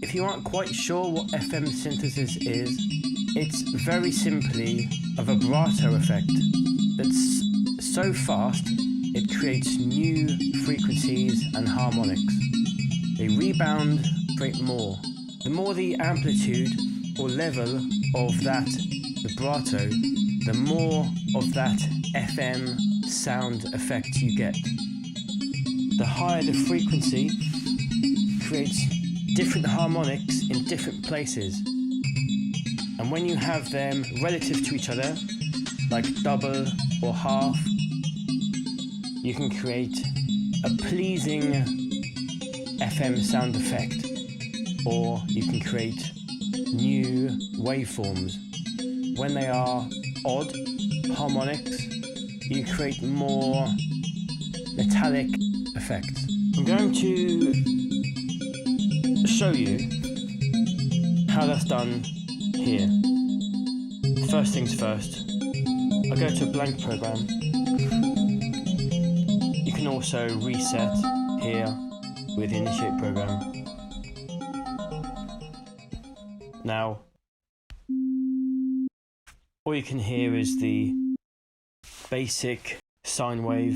if you aren't quite sure what FM synthesis is, it's very simply a vibrato effect that's so fast it creates new frequencies and harmonics. They rebound, create more. The more the amplitude or level of that vibrato, the more of that FM sound effect you get. The higher the frequency creates different harmonics in different places. And when you have them relative to each other, like double or half, you can create a pleasing FM sound effect, or you can create new waveforms. When they are odd harmonics, you create more metallic effects. I'm going to show you how that's done here. First things first, I'll go to a blank program. You can also reset here with the initiate program. Now, all you can hear is the basic sine wave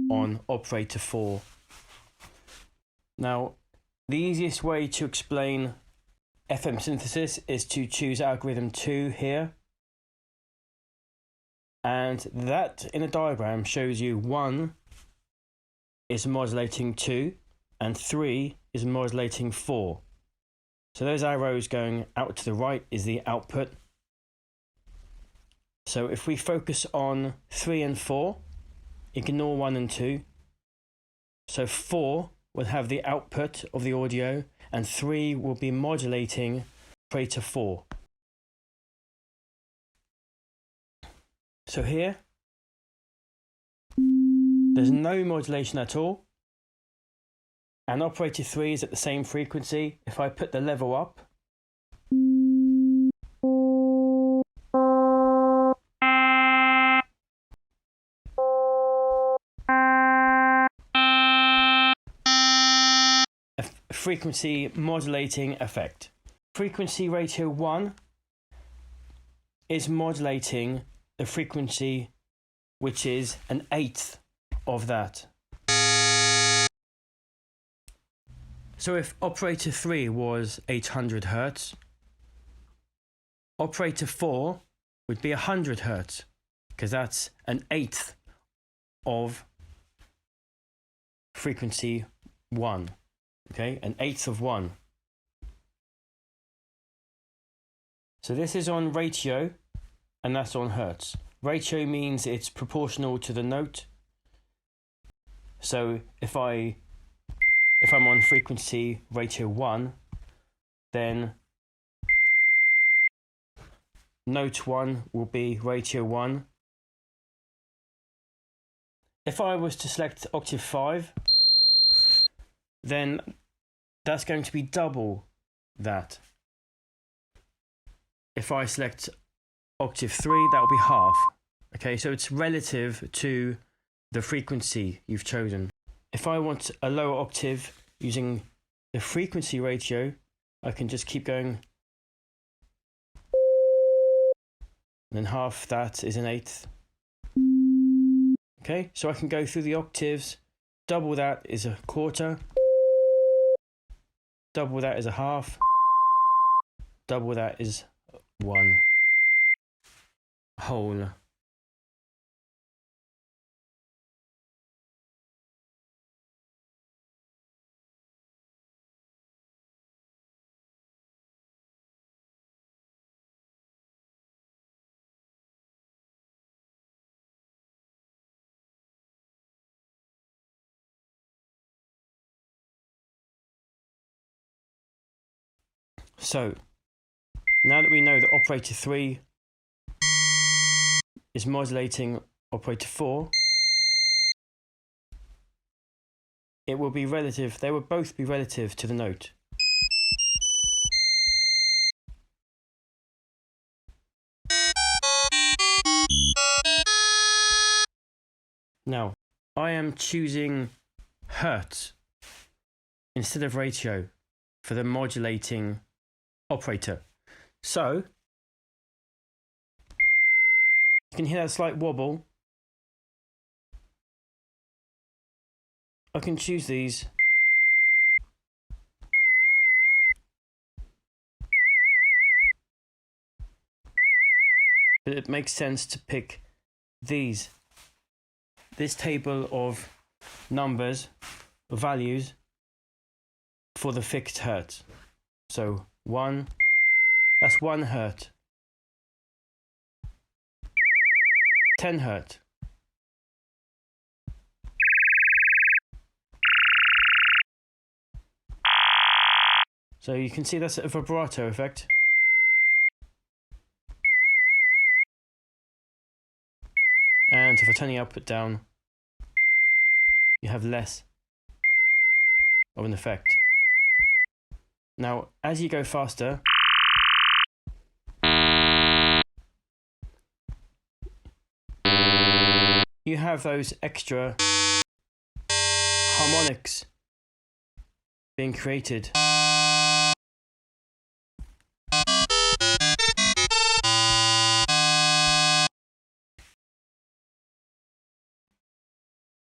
on operator 4. Now, the easiest way to explain FM synthesis is to choose algorithm 2 here. And that in a diagram shows you 1 is modulating 2 and 3 is modulating 4. So those arrows going out to the right is the output. So if we focus on 3 and 4, ignore 1 and 2. So 4 will have the output of the audio and 3 will be modulating operator 4. So here, there's no modulation at all. And operator 3 is at the same frequency. If I put the level up, a frequency modulating effect. Frequency ratio 1 is modulating the frequency which is an eighth of that. So if operator 3 was 800 Hertz, operator 4 would be 100 Hertz, because that's an eighth of frequency 1. Okay, an eighth of 1. So this is on ratio, and that's on Hertz. Ratio means it's proportional to the note. So if I'm on frequency ratio 1, then note 1 will be ratio 1. If I was to select octave 5, then that's going to be double that. If I select octave 3, that will be half. Okay, so it's relative to the frequency you've chosen. If I want a lower octave using the frequency ratio, I can just keep going. And then half that is an eighth. Okay, so I can go through the octaves. Double that is a quarter. Double that is a half. Double that is 1 whole. So, now that we know that operator 3 is modulating operator 4, it will be relative, they will both be relative to the note. Now, I am choosing Hertz instead of ratio. for the modulating operator. So you can hear that slight wobble. I can choose these. But it makes sense to pick this table of numbers, or values, for the fixed hertz. So 1, that's 1 hertz. 10 hertz. So you can see that's a vibrato effect. And if I turn the output down, you have less of an effect. Now, as you go faster, you have those extra harmonics being created.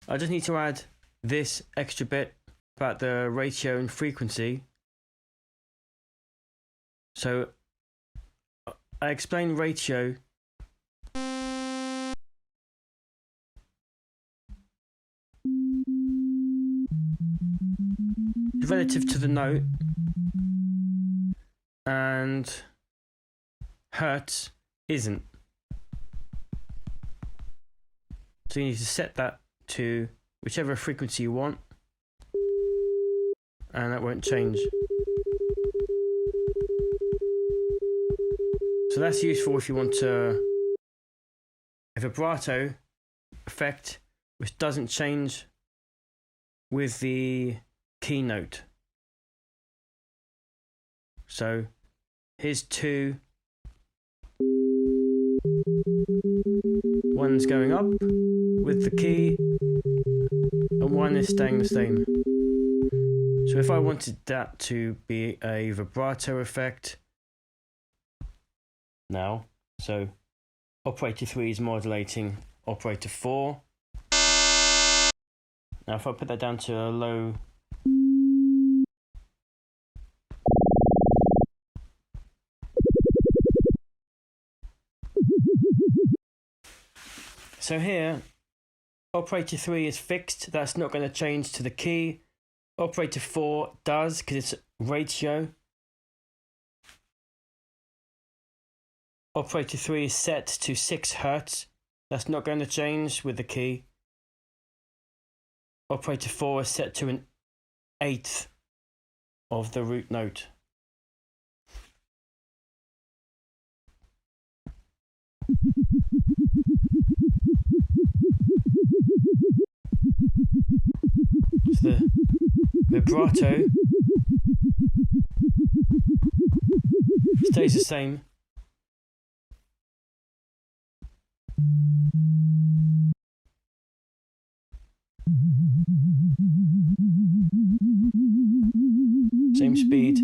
I just need to add this extra bit about the ratio and frequency. So I explain ratio relative to the note, and hertz isn't. So you need to set that to whichever frequency you want, and that won't change. So that's useful if you want a vibrato effect which doesn't change with the keynote. So here's 2. One's going up with the key, and 1 is staying the same. So if I wanted that to be a vibrato effect now, so operator 3 is modulating operator 4. Now if I put that down to a low, so here operator 3 is fixed, that's not going to change to the key. Operator 4 does, because it's ratio. Operator 3 is set to 6 hertz, that's not going to change with the key. Operator 4 is set to 1/8 of the root note. So the vibrato stays the same. Same speed,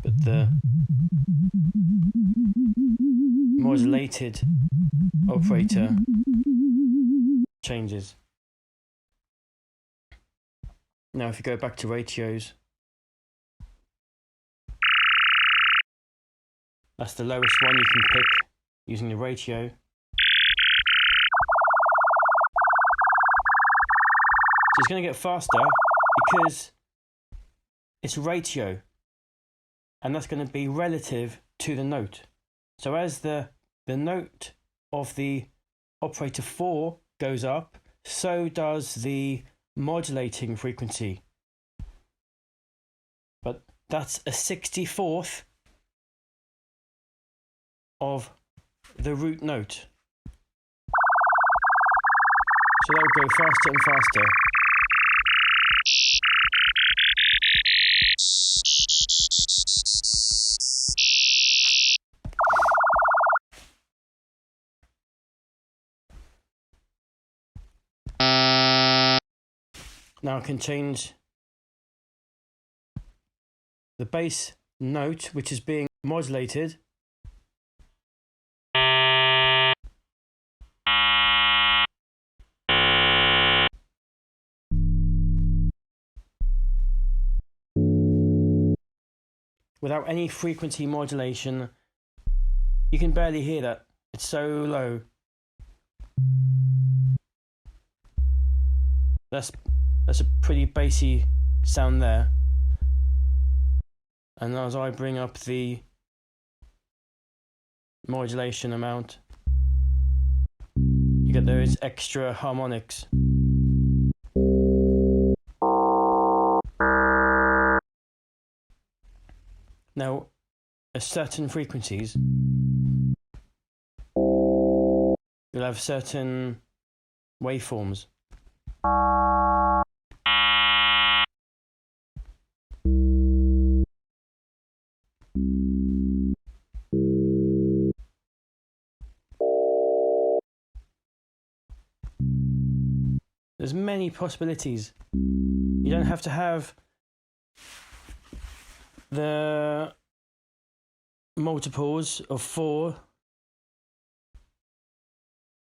but the modulated operator changes. Now if you go back to ratios, that's the lowest one you can pick using the ratio. So it's going to get faster because it's ratio, and that's going to be relative to the note. So as the note of the operator 4 goes up, so does the modulating frequency. But that's a 64th of the root note. So that will go faster and faster. Now I can change the bass note, which is being modulated, without any frequency modulation. You can barely hear that. It's so low. That's a pretty bassy sound there. And as I bring up the modulation amount, you get those extra harmonics. Now, at certain frequencies, you'll have certain waveforms. There's many possibilities. You don't have to have the multiples of 4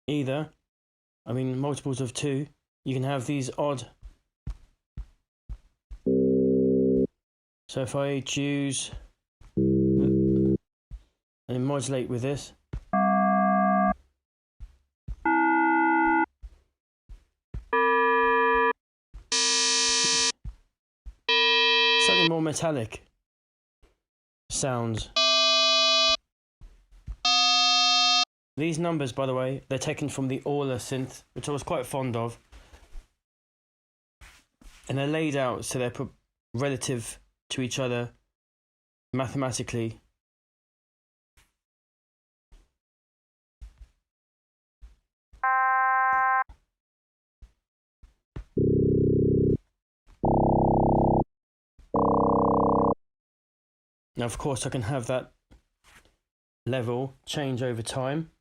either. I mean, multiples of 2. You can have these odd. So if I choose and modulate with this, slightly more metallic sounds. These numbers, by the way, they're taken from the Aula synth, which I was quite fond of. And they're laid out so they're relative to each other mathematically. Now, of course, I can have that level change over time.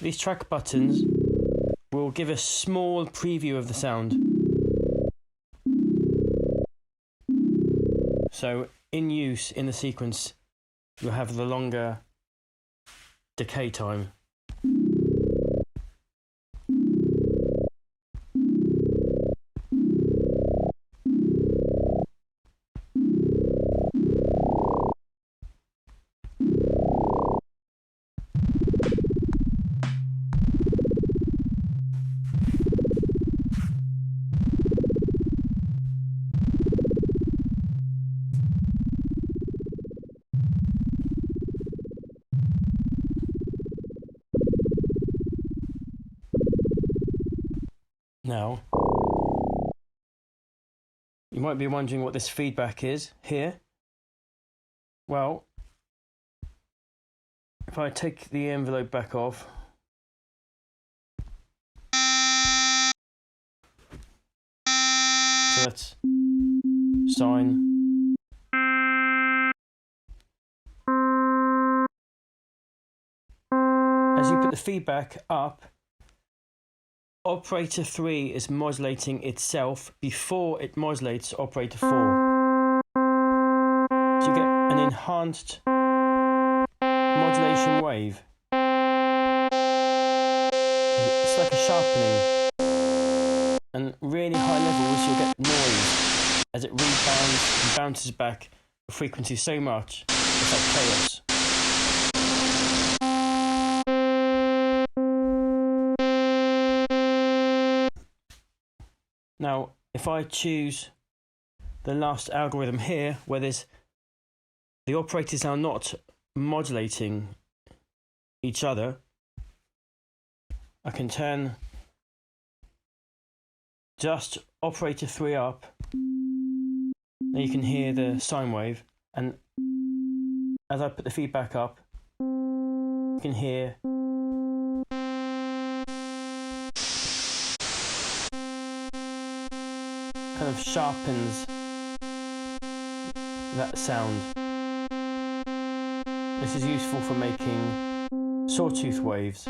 These track buttons will give a small preview of the sound. So in use in the sequence, you'll have the longer decay time. Now, you might be wondering what this feedback is here. Well, if I take the envelope back off, so that's sine. As you put the feedback up, operator 3 is modulating itself before it modulates operator 4. So you get an enhanced modulation wave. It's like a sharpening. And really high levels, you'll get noise as it rebounds and bounces back the frequency so much. It's like chaos. Now, if I choose the last algorithm here, where the operators are not modulating each other, I can turn just operator 3 up. Now you can hear the sine wave, and as I put the feedback up, you can hear kind of sharpens that sound. This is useful for making sawtooth waves.